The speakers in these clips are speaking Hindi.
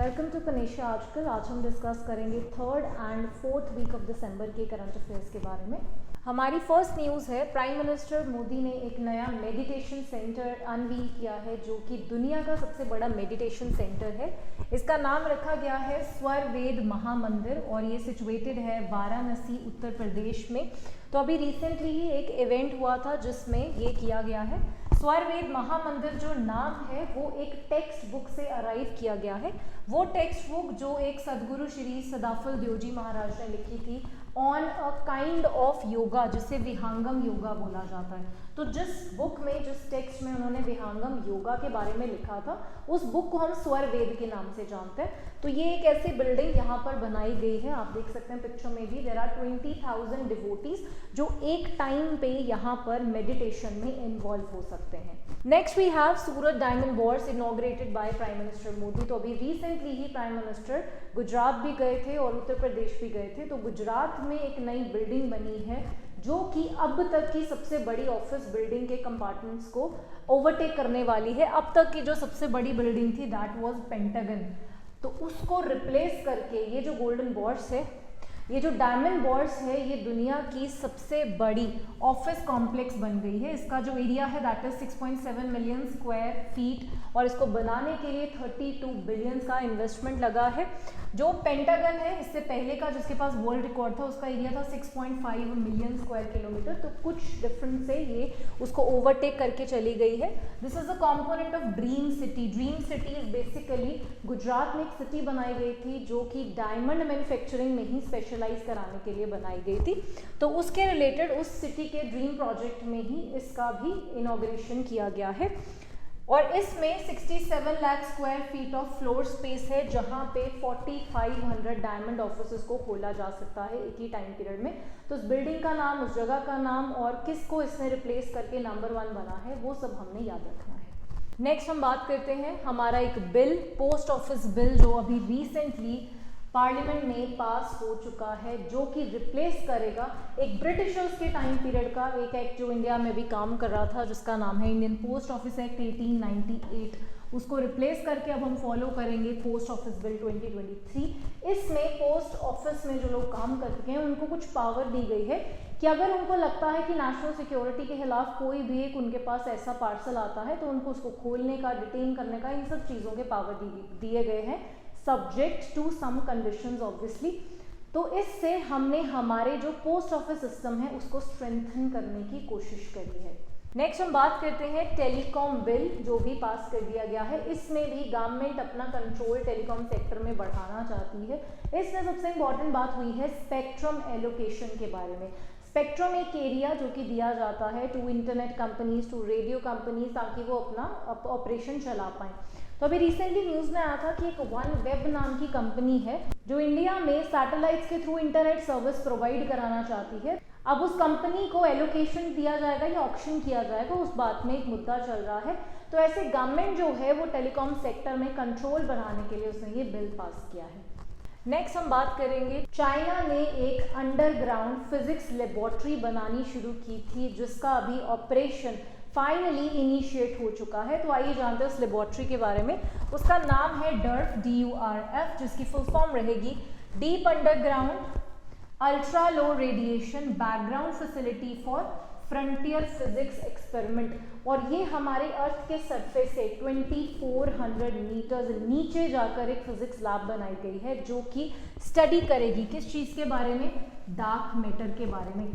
वेलकम टू कनेशिया आजकल। आज हम डिस्कस करेंगे 3rd and 4th week of December के करंट अफेयर्स के बारे में। हमारी फर्स्ट न्यूज़ है, प्राइम मिनिस्टर मोदी ने एक नया मेडिटेशन सेंटर अनवील किया है जो कि दुनिया का सबसे बड़ा मेडिटेशन सेंटर है। इसका नाम रखा गया है स्वर वेद महामंदिर और ये सिचुएटेड है वाराणसी उत्तर प्रदेश में। तो अभी रिसेंटली ही एक इवेंट हुआ था जिसमें ये किया गया है। स्वर वेद महामंदिर जो नाम है वो एक टेक्स्ट बुक से अराइव किया गया है। वो टेक्स्ट बुक जो एक सदगुरु श्री सदाफल देवजी महाराज ने लिखी थी on a kind of yoga, जिसे विहंगम योगा बोला जाता है। तो जिस बुक में, जिस टेक्स्ट में उन्होंने विहंगम योगा के बारे में लिखा था, उस बुक को हम स्वर वेद के नाम से जानते हैं। तो ये एक ऐसी बिल्डिंग यहाँ पर बनाई गई है, आप देख सकते हैं पिक्चर में भी। देयर आर 20,000 डिवोटीज जो एक टाइम पे यहाँ पर मेडिटेशन में इन्वॉल्व हो सकते हैं। Next we have Surat diamond bourse inaugurated by prime minister Modi. तो अभी रिसेंटली ही प्राइम मिनिस्टर गुजरात भी गए थे और उत्तर प्रदेश भी गए थे। तो गुजरात में एक नई बिल्डिंग बनी है जो कि अब तक की सबसे बड़ी ऑफिस बिल्डिंग के कंपार्टमेंट्स को ओवरटेक करने वाली है। अब तक की जो सबसे बड़ी बिल्डिंग थी दैट वाज पेंटागन, तो उसको रिप्लेस करके ये जो गोल्डन बॉर्स है, ये जो डायमंड बॉर्स है, ये दुनिया की सबसे बड़ी ऑफिस कॉम्प्लेक्स बन गई है। इसका जो एरिया है that is 6.7 million square feet और इसको बनाने के लिए 32 बिलियन का इन्वेस्टमेंट लगा है। जो पेंटागन है, इससे पहले का जिसके पास वर्ल्ड रिकॉर्ड था, उसका एरिया था 6.5 मिलियन स्क्वायर किलोमीटर। तो कुछ डिफरेंस से ये उसको ओवरटेक करके चली गई है। This is a component of dream city. Dream city is basically Gujarat में एक सिटी बनाई गई थी जो कि डायमंड मैन्युफैक्चरिंग में ही स्पेशलाइज कराने के लिए बनाई गई थी। तो उसके रिलेटेड उस सिटी के ड्रीम प्रोजेक्ट में ही इसका भी इनॉग्रेशन किया गया है। और इसमें 67 lakh square feet of floor space है जहां पे 4500 डायमंड ऑफिसेस को खोला जा सकता है एक ही टाइम पीरियड में। तो उस बिल्डिंग का नाम, उस जगह का नाम और किसको इसने रिप्लेस करके नंबर 1 बना है, वो सब हमने याद रखना है। नेक्स्ट हम बात करते हैं हमारा एक बिल, पोस्ट ऑफिस बिल, जो अभी रिसेंटली पार्लियामेंट में पास हो चुका है, जो कि रिप्लेस करेगा एक ब्रिटिशर्स के टाइम पीरियड का एक एक्ट जो इंडिया में भी काम कर रहा था, जिसका नाम है इंडियन पोस्ट ऑफिस एक्ट 1898। उसको रिप्लेस करके अब हम फॉलो करेंगे पोस्ट ऑफिस बिल 2023। इसमें पोस्ट ऑफिस में जो लोग काम कर चुके हैं उनको कुछ पावर दी गई है कि अगर उनको लगता है कि नेशनल सिक्योरिटी के खिलाफ कोई भी एक उनके पास ऐसा पार्सल आता है तो उनको उसको खोलने का, डिटेन करने का, इन सब चीज़ों के पावर दिए गए हैं, subject to some conditions obviously. तो इससे हमने हमारे जो पोस्ट ऑफिस सिस्टम है उसको स्ट्रेंथन करने की कोशिश करी है। नेक्स्ट हम बात करते हैं टेलीकॉम बिल, जो भी पास कर दिया गया है। इसमें भी गवर्नमेंट अपना कंट्रोल टेलीकॉम सेक्टर में बढ़ाना चाहती है। इसमें सबसे इंपॉर्टेंट बात हुई है स्पेक्ट्रम एलोकेशन के बारे में। स्पेक्ट्रम एक एरिया जो कि दिया जाता है to internet companies, to radio companies, ताकि वो अपना ऑपरेशन चला पाएं। तो अभी रिसेंटली न्यूज़ में आया था कि एक वन वेब नाम की कंपनी है जो इंडिया में सैटेलाइट्स के थ्रू इंटरनेट सर्विस प्रोवाइड कराना चाहती है। अब उस कंपनी को एलोकेशन दिया जाएगा या ऑक्शन किया जाएगा, उस बात में एक मुद्दा चल रहा है। तो ऐसे गवर्नमेंट जो है वो टेलीकॉम सेक्टर में कंट्रोल बढ़ाने के लिए उसने ये बिल पास किया है। नेक्स्ट हम बात करेंगे, चाइना ने एक अंडरग्राउंड फिजिक्स लेबोरेटरी बनानी शुरू की थी जिसका अभी ऑपरेशन फाइनली इनिशिएट हो चुका है। तो आइए जानते हैं उस लेबोरेटरी के बारे में। उसका नाम है डर्फ, DURF, जिसकी फुल फॉर्म रहेगी deep underground ultra low radiation background facility for frontier physics experiment. और ये हमारे अर्थ के सरफेस से 2400 मीटर्स नीचे जाकर एक फिजिक्स लैब बनाई गई है जो कि स्टडी करेगी किस चीज़ के बारे में, डार्क मैटर के बारे में।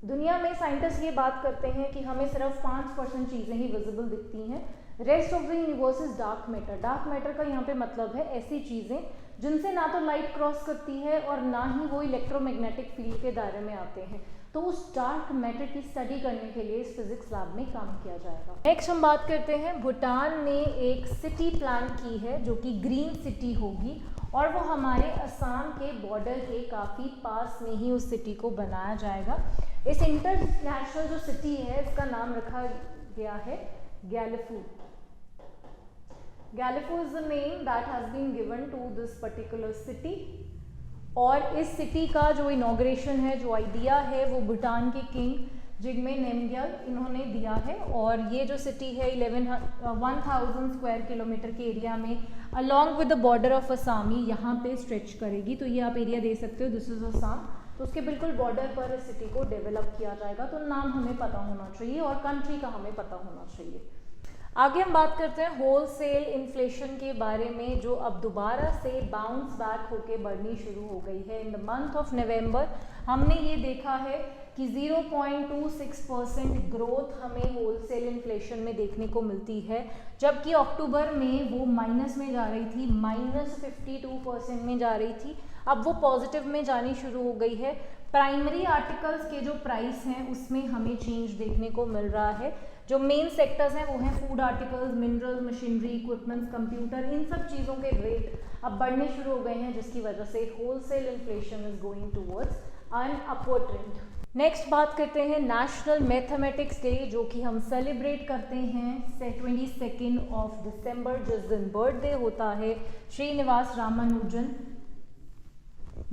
दुनिया में साइंटिस्ट ये बात करते हैं कि हमें सिर्फ 5% चीज़ें ही विजिबल दिखती हैं, rest of the universe is dark matter. Dark matter का यहाँ पे मतलब है ऐसी चीज़ें जिनसे ना तो लाइट क्रॉस करती है और ना ही वो इलेक्ट्रोमैग्नेटिक फील्ड के दायरे में आते हैं। तो उस डार्क मैटर की स्टडी करने के लिए इस फिजिक्स लैब में काम किया जाएगा। नेक्स्ट हम बात करते हैं, भूटान ने एक सिटी प्लान की है जो कि ग्रीन सिटी होगी और वो हमारे असम के बॉर्डर के काफ़ी पास में ही उस सिटी को बनाया जाएगा। इस इंटरनेशनल जो सिटी है इसका नाम रखा गया है Gelephu. Gelephu is the name that has been given to this particular city. और इस सिटी का जो इनॉग्रेशन है, जो आइडिया है, वो भूटान के किंग जिग्मे नेमग्याल इन्होंने दिया है। और ये जो सिटी है 1000 स्क्वायर किलोमीटर के एरिया में along with the border of Assam यहाँ पे स्ट्रेच करेगी। तो ये आप एरिया दे सकते हो, दिस इज असम। तो उसके बिल्कुल बॉर्डर पर इस सिटी को डेवलप किया जाएगा। तो नाम हमें पता होना चाहिए और कंट्री का हमें पता होना चाहिए। आगे हम बात करते हैं होलसेल इन्फ्लेशन के बारे में, जो अब दोबारा से बाउंस बैक होके बढ़नी शुरू हो गई है। In the month of November हमने ये देखा है कि 0.26% ग्रोथ हमें होलसेल इन्फ्लेशन में देखने को मिलती है, जबकि अक्टूबर में वो माइनस में जा रही थी, -52% में जा रही थी। अब वो पॉजिटिव में जानी शुरू हो गई है। प्राइमरी आर्टिकल्स के जो प्राइस हैं उसमें हमें चेंज देखने को मिल रहा है। जो मेन सेक्टर्स हैं वो हैं food articles, mineral, machinery, equipments, computer, इन सब चीज़ों के रेट अब बढ़ने शुरू हो गए हैं, जिसकी वजह से wholesale inflation is going towards an upward trend. Next बात करते हैं नेशनल मैथमेटिक्स डे, जो कि हम सेलिब्रेट करते हैं 22 दिसंबर, जिस दिन बर्थडे होता है श्रीनिवास रामानुजन।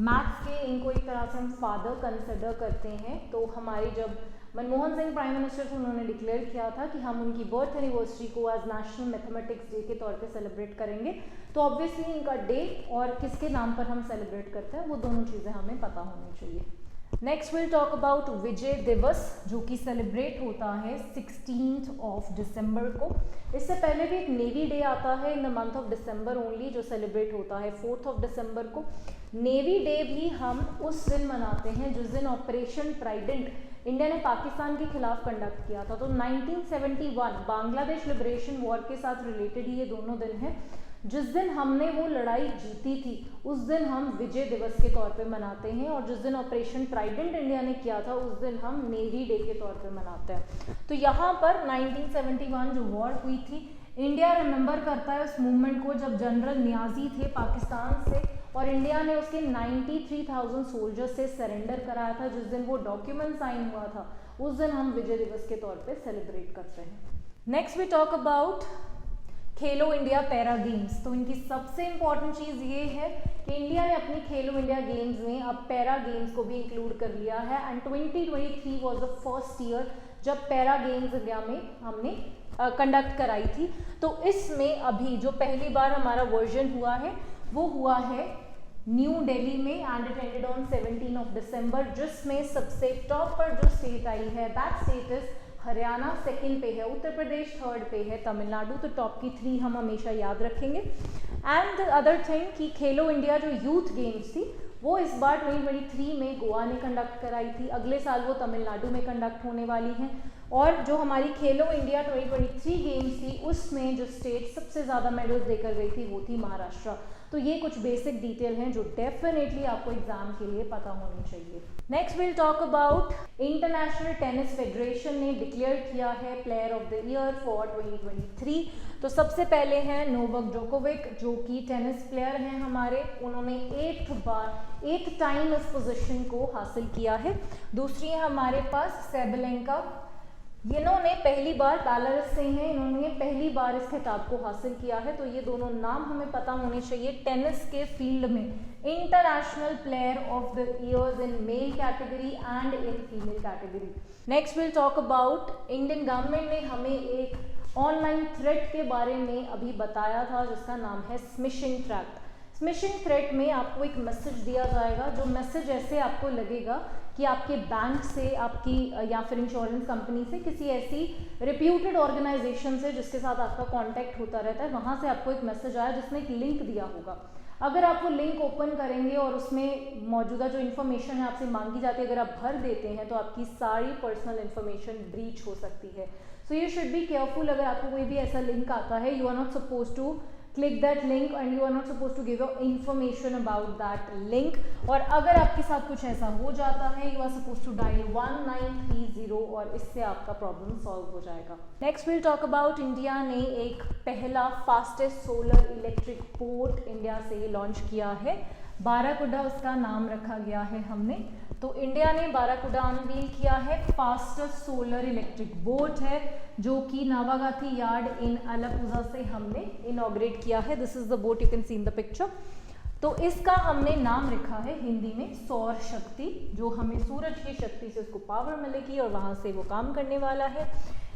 मैथ्स के इनको एक तरह से हम फादर कंसिडर करते हैं। तो हमारे जब मनमोहन सिंह प्राइम मिनिस्टर थे, उन्होंने डिक्लेयर किया था कि हम उनकी बर्थ एनिवर्सरी को एज नेशनल मैथमेटिक्स डे के तौर पे सेलिब्रेट करेंगे। तो ऑब्वियसली इनका डे और किसके नाम पर हम सेलिब्रेट करते हैं वो दोनों चीज़ें हमें पता होनी चाहिए। नेक्स्ट विल टॉक अबाउट विजय दिवस, जो कि सेलिब्रेट होता है 16 दिसंबर को। इससे पहले भी एक नेवी डे आता है in the month of December only, जो सेलिब्रेट होता है 4 दिसंबर को। नेवी डे भी हम उस दिन मनाते हैं जिस दिन ऑपरेशन ट्राइडेंट इंडिया ने पाकिस्तान के खिलाफ कंडक्ट किया था। तो 1971 बांग्लादेश लिबरेशन वॉर के साथ रिलेटेड ही ये दोनों दिन हैं। जिस दिन हमने वो लड़ाई जीती थी उस दिन हम विजय दिवस के तौर पे मनाते हैं, और जिस दिन ऑपरेशन ट्राइडेंट इंडिया ने किया था उस दिन हम नेवी डे के तौर पे मनाते हैं। तो यहाँ पर 1971 जो वॉर हुई थी, इंडिया रिमेंबर करता है उस मूवमेंट को जब जनरल नियाजी थे पाकिस्तान से, और इंडिया ने उसके 93,000 सोल्जर्स से सरेंडर कराया था। जिस दिन वो डॉक्यूमेंट साइन हुआ था उस दिन हम विजय दिवस के तौर पे सेलिब्रेट करते हैं। Next we talk about Khelo India para games. तो इनकी सबसे इंपॉर्टेंट चीज़ ये है कि इंडिया ने अपनी खेलो इंडिया गेम्स में अब पैरा गेम्स को भी इंक्लूड कर लिया है। And 2023 was the first year जब पैरा गेम्स इंडिया में हमने कंडक्ट कराई थी। तो इसमें अभी जो पहली बार हमारा वर्जन हुआ है वो हुआ है न्यू दिल्ली में, एंड इट एंडेड ऑन 17 दिसंबर, जिसमें सबसे टॉप पर जो स्टेट आई है that state is Haryana, second पे है उत्तर प्रदेश, थर्ड पे है तमिलनाडु। तो टॉप की 3 हम हमेशा याद रखेंगे। एंड द अदर थिंग कि खेलो इंडिया जो यूथ गेम्स थी वो इस बार 2023 में गोवा ने कंडक्ट कराई थी, अगले साल वो तमिलनाडु में कंडक्ट होने वाली हैं। और जो हमारी खेलो इंडिया 2023 गेम्स थी उसमें जो स्टेट सबसे ज़्यादा मेडल्स देकर गई थी वो थी महाराष्ट्र। तो ये कुछ बेसिक डिटेल हैं जो डेफिनेटली आपको एग्जाम के लिए पता होनी चाहिए। Next will talk about international tennis federation ने डिक्लेयर किया है player of the year for 2023। तो सबसे पहले हैं नोवाक जोकोविक, जो कि टेनिस प्लेयर हैं हमारे, उन्होंने 8th टाइम इस पोजीशन को हासिल किया है। दूसरी है हमारे पास सेबलेंका, इन्होंने पहली बार बेलारूस से हैं, इन्होंने पहली बार इस खिताब को हासिल किया है। तो ये दोनों नाम हमें पता होने चाहिए टेनिस के फील्ड में international player of the year in male category and in female category. Next will talk about Indian government ने हमें एक ऑनलाइन थ्रेट के बारे में अभी बताया था जिसका नाम है स्मिशिंग थ्रेट। स्मिशिंग थ्रेट में आपको एक मैसेज दिया जाएगा, जो मैसेज ऐसे आपको लगेगा कि आपके बैंक से, आपकी या फिर इंश्योरेंस कंपनी से, किसी ऐसी रिप्यूटेड ऑर्गेनाइजेशन से जिसके साथ आपका कांटेक्ट होता रहता है, वहाँ से आपको एक मैसेज आया जिसमें एक लिंक दिया होगा। अगर आप वो लिंक ओपन करेंगे और उसमें मौजूदा जो इन्फॉर्मेशन है आपसे मांगी जाती है अगर आप भर देते हैं तो आपकी सारी पर्सनल इन्फॉर्मेशन ब्रीच हो सकती है। So you should be careful. अगर आपको कोई भी ऐसा लिंक आता है, you are not suppose to click that link and you are not supposed to give your information about that link। और अगर आपके साथ कुछ ऐसा हो जाता है you are supposed to dial 1930 और इससे आपका प्रॉब्लम सॉल्व हो जाएगा। Next will talk about India ने एक पहला fastest solar electric boat India से लॉन्च किया है, बाराकुडा उसका नाम रखा गया है हमने। तो इंडिया ने बाराकुडा अनवील किया है, फास्टेस्ट सोलर इलेक्ट्रिक बोट है जो कि नावागाथी यार्ड इन अलापुजा से हमने इनॉग्रेट किया है। This is the boat, you can see in the picture. तो इसका हमने नाम रखा है हिंदी में सौर शक्ति, जो हमें सूरज की शक्ति से उसको पावर मिलेगी और वहाँ से वो काम करने वाला है।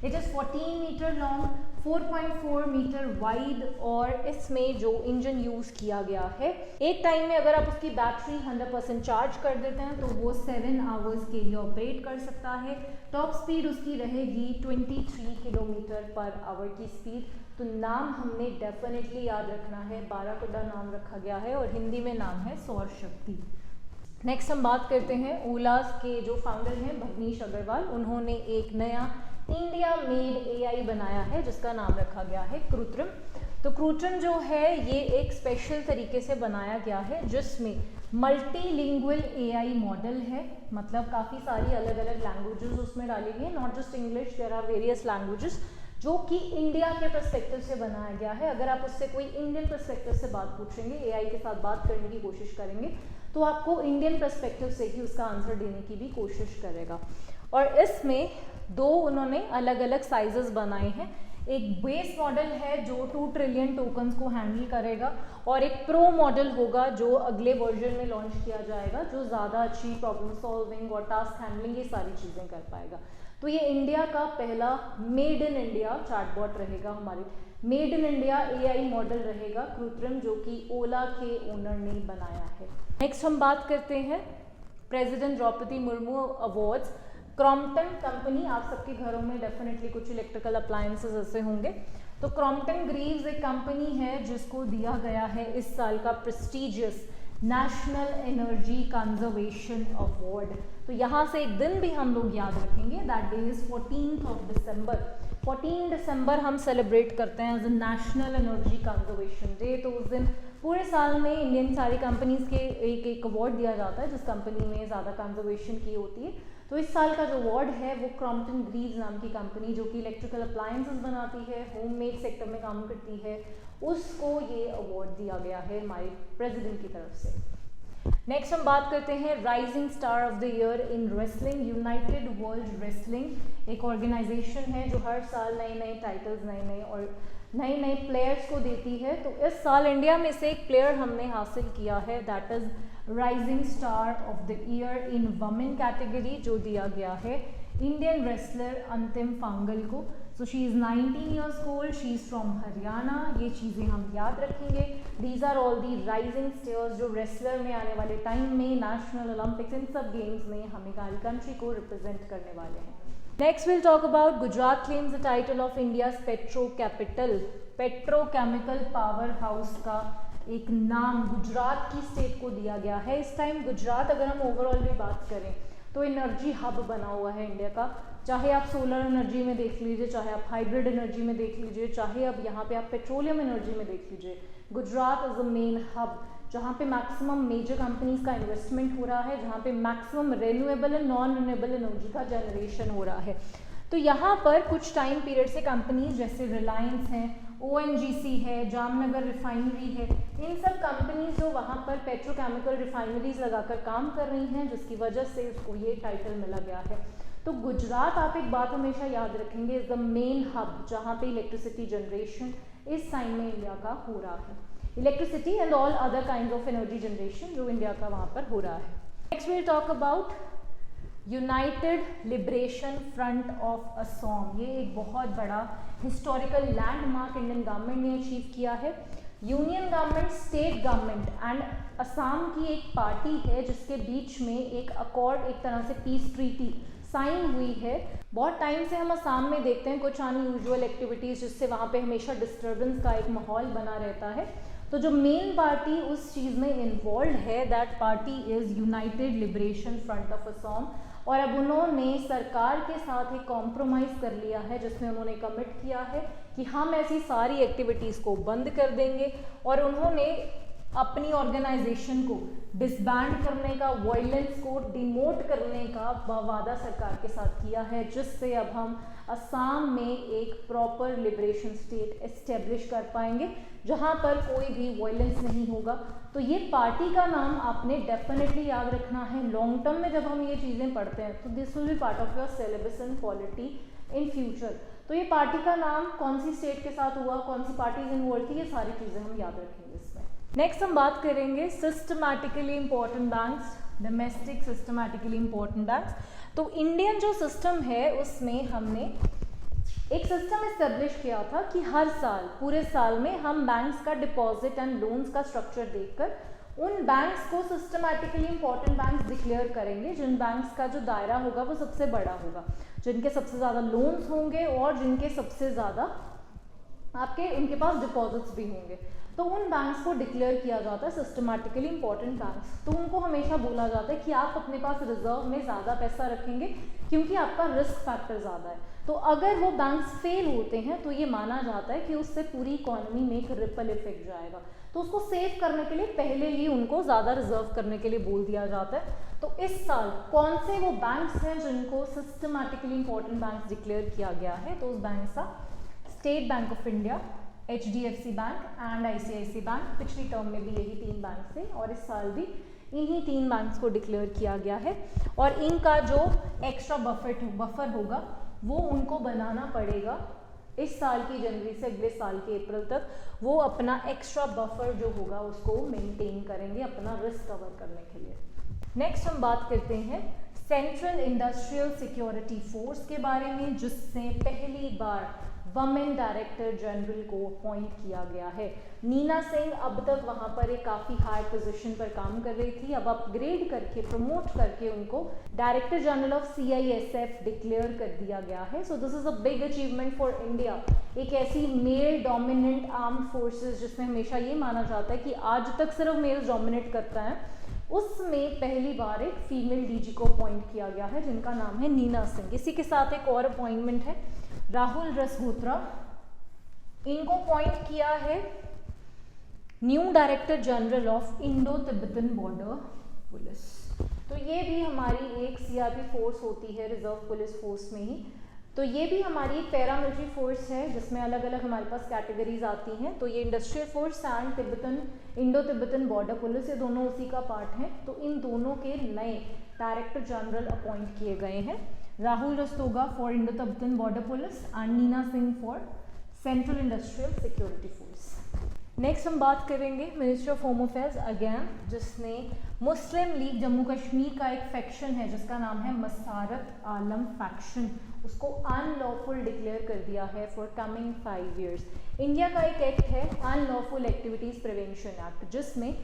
It is 14 metre long, 4.4 metre wide, और इसमें जो इंजन यूज़ किया गया है, एक टाइम में अगर आप उसकी बैटरी 100% चार्ज कर देते हैं तो वो 7 आवर्स के लिए ऑपरेट कर सकता है। टॉप स्पीड उसकी रहेगी 23 किलोमीटर पर आवर की स्पीड। तो नाम हमने डेफिनेटली याद रखना है, बाराकुड्डा नाम रखा गया है और हिंदी में नाम है सौर शक्ति। नेक्स्ट हम बात करते हैं ओला के जो फाउंडर हैं भवनीश अग्रवाल। उन्होंने एक नया इंडिया मेड एआई बनाया है जिसका नाम रखा गया है कृत्रिम। तो कृत्रिम जो है ये एक स्पेशल तरीके से बनाया गया है जिसमें मल्टीलिंगुअल एआई मॉडल है, मतलब काफ़ी सारी अलग अलग लैंग्वेजेस उसमें डाली गई है, not just English, there are various languages, जो कि इंडिया के पर्सपेक्टिव से बनाया गया है। अगर आप उससे कोई इंडियन पर्सपेक्टिव से बात पूछेंगे, एआई के साथ बात करने की कोशिश करेंगे, तो आपको इंडियन पर्सपेक्टिव से ही उसका आंसर देने की भी कोशिश करेगा। और इसमें दो उन्होंने अलग अलग साइजेस बनाए हैं। एक बेस मॉडल है जो 2 ट्रिलियन टोकन्स को हैंडल करेगा, और एक प्रो मॉडल होगा जो अगले वर्जन में लॉन्च किया जाएगा, जो ज़्यादा अच्छी प्रॉब्लम सॉल्विंग और टास्क हैंडलिंग ये सारी चीज़ें कर पाएगा। तो ये इंडिया का पहला मेड इन इंडिया चैटबॉट रहेगा, हमारे made in India AI model रहेगा कृत्रिम, जो कि ओला के ओनर ने बनाया है। नेक्स्ट हम बात करते हैं president Draupadi Murmu awards. Crompton company, आप सबके घरों में डेफिनेटली कुछ इलेक्ट्रिकल अप्लायंसेस ऐसे होंगे, तो क्रॉम्पटन ग्रीव्स एक कंपनी है जिसको दिया गया है इस साल का prestigious national energy conservation award. तो यहाँ से एक दिन भी हम लोग याद रखेंगे, दैट डे इज 14 दिसंबर। 14 दिसंबर हम सेलिब्रेट करते हैं as a national energy conservation day. तो उस दिन पूरे साल में इंडियन सारी कंपनीज के एक अवार्ड दिया जाता है जिस कंपनी ने ज़्यादा कंजर्वेशन की होती है। तो इस साल का जो अवार्ड है वो क्रॉम्पटन ग्रीव्स नाम की कंपनी, जो कि इलेक्ट्रिकल अप्लायंसेस बनाती है, होममेड सेक्टर में काम करती है, उसको ये अवार्ड दिया गया है हमारे प्रेसिडेंट की तरफ से। नेक्स्ट हम बात करते हैं rising star of the year in wrestling. United world wrestling एक ऑर्गेनाइजेशन है जो हर साल नए नए टाइटल्स, नए नए प्लेयर्स को देती है। तो इस साल इंडिया में से एक प्लेयर हमने हासिल किया है, that is rising star of the year in women category, जो दिया गया है इंडियन रेसलर अंतिम पांगल को। So she is 19 years old, she is from Haryana. ये चीज़ें हम याद रखेंगे। These are all the rising stars जो रेसलर में आने वाले टाइम में नेशनल ओलंपिक्स इन सब गेम्स में हमारी कंट्री को रिप्रेजेंट करने वाले हैं। Next will talk about Gujarat claims the title of India's petro capital. Petrochemical power house का एक नाम गुजरात की स्टेट को दिया गया है। इस टाइम गुजरात, अगर हम ओवरऑल भी बात करें तो एनर्जी हब बना हुआ है इंडिया का। चाहे आप सोलर एनर्जी में देख लीजिए, चाहे आप हाइब्रिड एनर्जी में देख लीजिए, चाहे अब यहाँ पे आप पेट्रोलियम एनर्जी में देख लीजिए, Gujarat is a main hub जहाँ पे मैक्सिमम मेजर कंपनीज का इन्वेस्टमेंट हो रहा है, जहाँ पे maximum renewable and non renewable energy का जनरेशन हो रहा है। तो यहाँ पर कुछ टाइम पीरियड से कंपनीज जैसे रिलायंस हैं, ONGC है, जामनगर रिफाइनरी है, इन सब कंपनीज जो वहाँ पर पेट्रोकेमिकल रिफाइनरीज लगाकर काम कर रही हैं, जिसकी वजह से उसको ये टाइटल मिला गया है। तो गुजरात, आप एक बात हमेशा याद रखेंगे, इज द मेन हब जहाँ पे इलेक्ट्रिसिटी जनरेशन इस टाइम में इंडिया का हो रहा है। Electricity and all other kind of energy generation जो इंडिया का वहाँ पर हो रहा है। Next will talk about United liberation front of Assam. ये एक बहुत बड़ा हिस्टोरिकल लैंडमार्क इंडियन गवर्नमेंट ने अचीव किया है। Union government, state government and Assam की एक पार्टी है जिसके बीच में एक अकॉर्ड, एक तरह से पीस ट्रीटी साइन हुई है। बहुत टाइम से हम असम में देखते हैं कुछ अनयूजुअल एक्टिविटीज़ जिससे वहाँ पे हमेशा डिस्टर्बेंस का एक माहौल बना रहता है। तो जो मेन पार्टी उस चीज़ में इन्वॉल्व है, that party is United liberation front of Assam. और अब उन्होंने सरकार के साथ एक कॉम्प्रोमाइज़ कर लिया है जिसमें उन्होंने कमिट किया है कि हम ऐसी सारी एक्टिविटीज़ को बंद कर देंगे, और उन्होंने अपनी ऑर्गेनाइजेशन को डिसबैंड करने का, वायलेंस को डिमोट करने का वादा सरकार के साथ किया है, जिससे अब हम असम में एक प्रॉपर लिबरेशन स्टेट एस्टेब्लिश कर पाएंगे जहां पर कोई भी वायलेंस नहीं होगा। तो ये पार्टी का नाम आपने डेफिनेटली याद रखना है। लॉन्ग टर्म में जब हम ये चीज़ें पढ़ते हैं तो this will be part of your syllabus in polity in future. तो ये पार्टी का नाम कौन सी स्टेट के साथ हुआ, कौन सी पार्टीज इन्वॉल्व थी, ये सारी चीज़ें हम याद रखेंगे इसमें। नेक्स्ट हम बात करेंगे systematically important banks, domestic systematically important banks. तो इंडियन जो सिस्टम है उसमें हमने एक सिस्टम इस्टेब्लिश किया था कि हर साल, पूरे साल में हम बैंक्स का डिपॉजिट एंड लोन्स का स्ट्रक्चर देखकर उन बैंक्स को सिस्टमैटिकली इंपॉर्टेंट बैंक्स डिक्लेयर करेंगे, जिन बैंक्स का जो दायरा होगा वो सबसे बड़ा होगा, जिनके सबसे ज़्यादा लोन्स होंगे और जिनके सबसे ज़्यादा उनके पास डिपॉजिट्स भी होंगे। तो उन बैंक्स को डिक्लेयर किया जाता है सिस्टमैटिकली इंपॉर्टेंट बैंक्स। तो उनको हमेशा बोला जाता है कि आप अपने पास रिजर्व में ज़्यादा पैसा रखेंगे क्योंकि आपका रिस्क फैक्टर ज़्यादा है। तो अगर वो बैंक्स फेल होते हैं तो ये माना जाता है कि उससे पूरी इकोनॉमी में एक रिपल इफेक्ट जाएगा। तो उसको सेव करने के लिए पहले ही उनको ज़्यादा रिजर्व करने के लिए बोल दिया जाता है। तो इस साल कौन से वो बैंक्स हैं जिनको सिस्टमैटिकली इंपॉर्टेंट बैंक्स डिक्लेयर किया गया है? तो उस बैंक का state bank of India, HDFC bank and ICICI bank. पिछली टर्म में भी यही 3 बैंक थे और इस साल भी इन्हीं 3 बैंक्स को डिक्लेयर किया गया है। और इनका जो एक्स्ट्रा बफर होगा वो उनको बनाना पड़ेगा इस साल की जनवरी से अगले साल के अप्रैल तक। वो अपना एक्स्ट्रा बफर जो होगा उसको मेंटेन करेंगे अपना रिस्क कवर करने के लिए। नेक्स्ट हम बात करते हैं सेंट्रल इंडस्ट्रियल सिक्योरिटी फोर्स के बारे में, जिससे पहली बार वमेन डायरेक्टर जनरल को अपॉइंट किया गया है। नीना सिंह अब तक वहां पर एक काफ़ी हाई पोजीशन पर काम कर रही थी, अब अपग्रेड करके प्रमोट करके उनको director general of CISF declare कर दिया गया है। So this is a big achievement for India. एक ऐसी मेल डोमिनेंट आर्म्ड फोर्सेस जिसमें हमेशा ये माना जाता है कि आज तक सिर्फ मेल डोमिनेट करता है, उसमें पहली बार एक फीमेल DG को अपॉइंट किया गया है जिनका नाम है नीना सिंह। इसी के साथ एक और अपॉइंटमेंट है राहुल रसगोत्रा, इनको अपॉइंट किया है new director general of Indo Tibetan border police. तो ये भी हमारी एक CRP फोर्स होती है रिजर्व पुलिस फोर्स में ही। तो ये भी हमारी एक पैरामिलिट्री फोर्स है जिसमें अलग अलग हमारे पास कैटेगरीज आती हैं। तो ये industrial force and Indo Tibetan border police, ये दोनों उसी का पार्ट हैं। तो इन दोनों के नए डायरेक्टर जनरल अपॉइंट किए गए हैं, Rahul Rastoga for Indo Tibetan border police and Neena Singh for central industrial security force. Next हम बात करेंगे ministry of home affairs again, जिसने मुस्लिम लीग जम्मू कश्मीर का एक फैक्शन है जिसका नाम है मसारत आलम फैक्शन, उसको अनलॉफुल डिक्लेयर कर दिया है फॉर कमिंग 5 years। इंडिया का एक एक्ट है अनलॉफुल एक्टिविटीज़ प्रिवेंशन एक्ट, जिसमें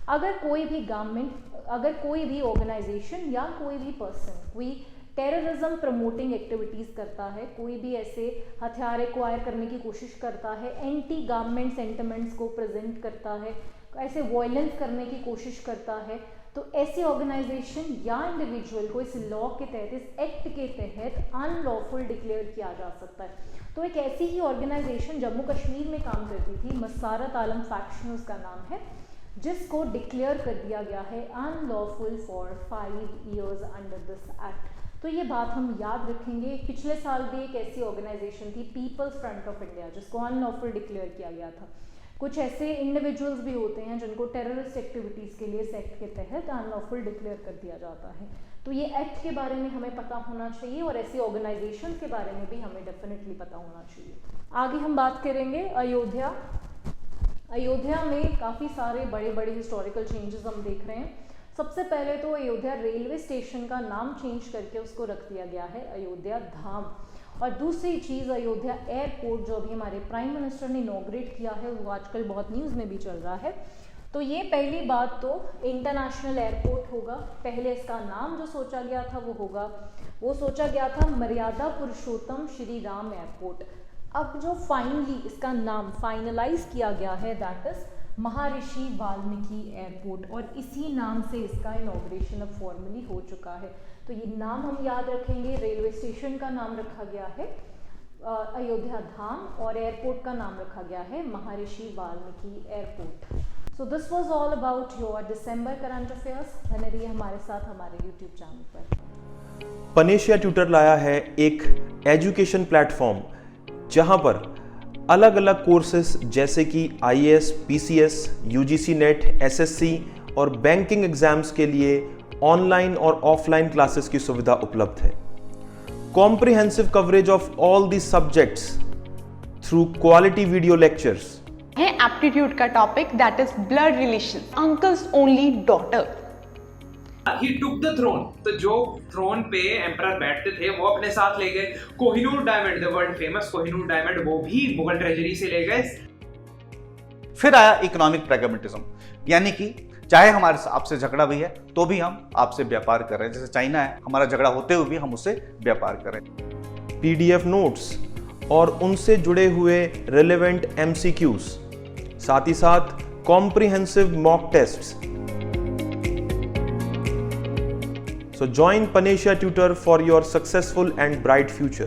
अगर कोई भी गवर्नमेंट, अगर कोई भी ऑर्गेनाइजेशन या कोई भी पर्सन कोई टेररिज्म प्रमोटिंग एक्टिविटीज़ करता है, कोई भी ऐसे हथियार एक्वायर करने की कोशिश करता है, एंटी गवर्नमेंट सेंटिमेंट्स को प्रेजेंट करता है, ऐसे वायलेंस करने की कोशिश करता है, तो ऐसी ऑर्गेनाइजेशन या इंडिविजुअल को इस लॉ के तहत, इस एक्ट के तहत अनलॉफुल डिक्लेयर किया जा सकता है। तो एक ऐसी ही ऑर्गेनाइजेशन जम्मू कश्मीर में काम करती थी, मसारत आलम फैक्शन उसका नाम है, जिसको डिक्लेयर कर दिया गया है unlawful for 5 years under this act. तो ये बात हम याद रखेंगे। पिछले साल भी एक ऐसी ऑर्गेनाइजेशन थी पीपल्स फ्रंट ऑफ इंडिया, जिसको अनलॉफुल डिक्लेयर किया गया था। कुछ ऐसे इंडिविजुअल्स भी होते हैं जिनको टेररिस्ट एक्टिविटीज़ के लिए इस एक्ट के तहत अनलॉफुल डिक्लेयर कर दिया जाता है। तो ये एक्ट के बारे में हमें पता होना चाहिए और ऐसी ऑर्गेनाइजेशन के बारे में भी हमें डेफिनेटली पता होना चाहिए। आगे हम बात करेंगे अयोध्या। अयोध्या में काफ़ी सारे बड़े बड़े हिस्टोरिकल चेंजेस हम देख रहे हैं। सबसे पहले तो अयोध्या रेलवे स्टेशन का नाम चेंज करके उसको रख दिया गया है अयोध्या धाम। और दूसरी चीज़, अयोध्या एयरपोर्ट जो अभी हमारे प्राइम मिनिस्टर ने इनॉग्रेट किया है, वो आजकल बहुत न्यूज़ में भी चल रहा है। तो ये पहली बात तो इंटरनेशनल एयरपोर्ट होगा। पहले इसका नाम जो सोचा गया था वो सोचा गया था मर्यादा पुरुषोत्तम श्री राम एयरपोर्ट। अब जो फाइनली इसका नाम फाइनलाइज किया गया है that is Maharshi Valmiki airport, और इसी नाम से इसका इनॉग्रेशन अब फॉर्मली हो चुका है। तो ये नाम हम याद रखेंगे। रेलवे स्टेशन का नाम रखा गया है अयोध्या धाम और एयरपोर्ट का नाम रखा गया है महर्षि Valmiki airport. So this was all about your December current affairs. बने रहिए हमारे साथ हमारे YouTube चैनल पर। पनेशिया ट्यूटर लाया है एक एजुकेशन प्लेटफॉर्म जहां पर अलग अलग कोर्सेस जैसे कि IAS, PCS, UGC net, SSC और बैंकिंग एग्जाम्स के लिए ऑनलाइन और ऑफलाइन क्लासेस की सुविधा उपलब्ध है। Comprehensive coverage of all the subjects through quality video lectures, है एप्टीट्यूड का topic, that is blood relation, uncles only daughter. He took the throne. तो जो थ्रोन पे एम्परर बैठते थे वो अपने साथ ले गए। Kohinoor diamond, the world famous Kohinoor diamond, वो भी मुगल ट्रेजरी से ले गए। फिर आया इकोनॉमिक प्रैग्मेटिज्म, यानी कि चाहे हमारे आपसे झगड़ा भी है तो भी हम आपसे व्यापार कर रहे हैं। जैसे चाइना है, हमारा झगड़ा होते हुए भी हम उससे व्यापार कर रहे हैं। PDF नोट्स और उनसे जुड़े हुए रेलेवेंट MCQs, साथ ही साथ comprehensive mock tests. So join Panisha Tutor for your successful and bright future.